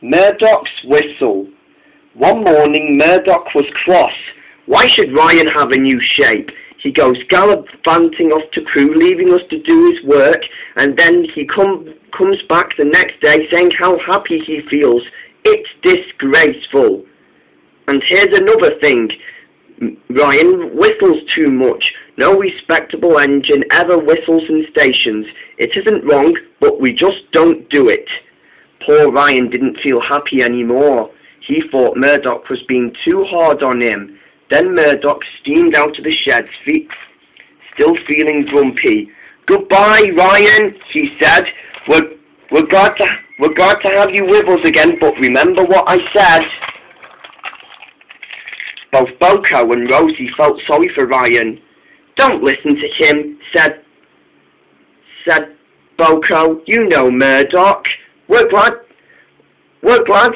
Murdoch's whistle. One morning, Murdoch was cross. Why should Ryan have a new shape? He goes gallivanting off to crew, leaving us to do his work, and then he comes back the next day saying how happy he feels. It's disgraceful. And here's another thing. Ryan whistles too much. No respectable engine ever whistles in stations. It isn't wrong, but we just don't do it. Poor Ryan didn't feel happy anymore. He thought Murdoch was being too hard on him. Then Murdoch steamed out of the sheds, still feeling grumpy. "Goodbye, Ryan," he said. We're glad to have you with us again, but remember what I said." Both Boko and Rosie felt sorry for Ryan. "Don't listen to him," said Boko. "You know Murdoch. We're glad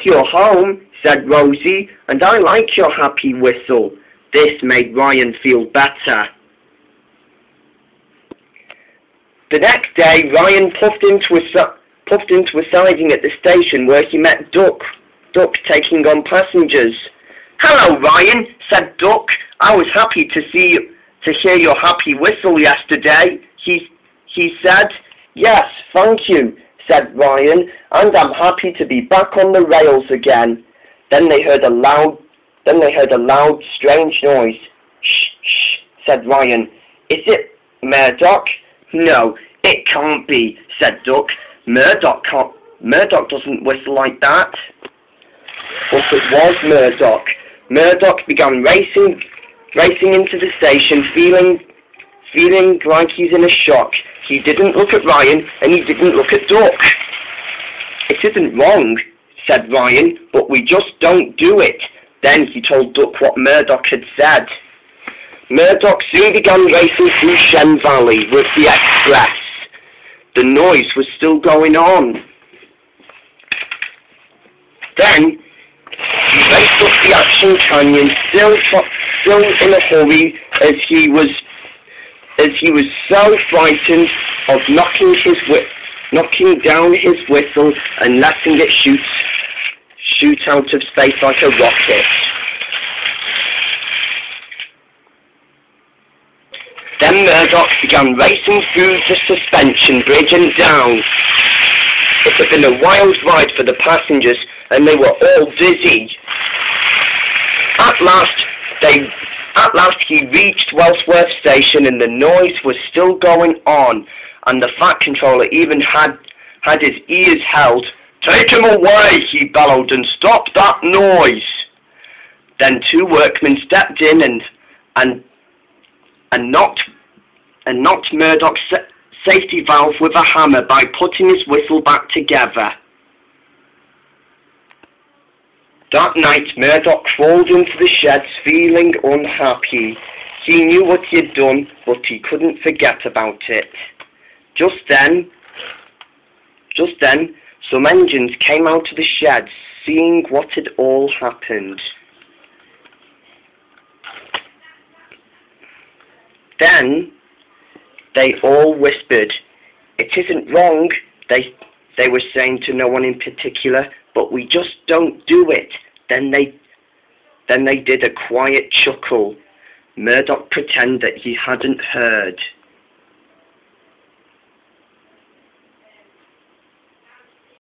you're home," said Rosie, "and I like your happy whistle." This made Ryan feel better. The next day, Ryan puffed into a siding at the station where he met Duck taking on passengers. "Hello, Ryan," said Duck. "I was happy to hear your happy whistle yesterday," he said. "Yes, thank you," said Ryan, "and I'm happy to be back on the rails again." Then they heard a loud, strange noise. "Shh, shh," said Ryan. "Is it Murdoch?" "No, it can't be," said Duck. Murdoch doesn't whistle like that." But it was Murdoch. Murdoch began racing into the station, feeling like he's in a shock. He didn't look at Ryan, and he didn't look at Duck. "It isn't wrong," said Ryan, "but we just don't do it." Then he told Duck what Murdoch had said. Murdoch soon began racing through Shen Valley with the express. The noise was still going on. Then he raced up the Action Canyon, still in a hurry, as he was so frightened of knocking down his whistle and letting it shoot out of space like a rocket. Then Murdoch began racing through the suspension bridge and down. It had been a wild ride for the passengers, and they were all dizzy. At last he reached Wellsworth Station, and the noise was still going on, and the Fat Controller even had his ears held. "Take him away," he bellowed, "and stop that noise." Then two workmen stepped in and knocked Murdoch's safety valve with a hammer by putting his whistle back together. That night, Murdoch crawled into the sheds feeling unhappy. He knew what he had done, but he couldn't forget about it. Just then, some engines came out of the sheds, seeing what had all happened. Then they all whispered. "It isn't wrong," they were saying to no one in particular, "but we just don't do it." Then they did a quiet chuckle. Murdoch pretended that he hadn't heard.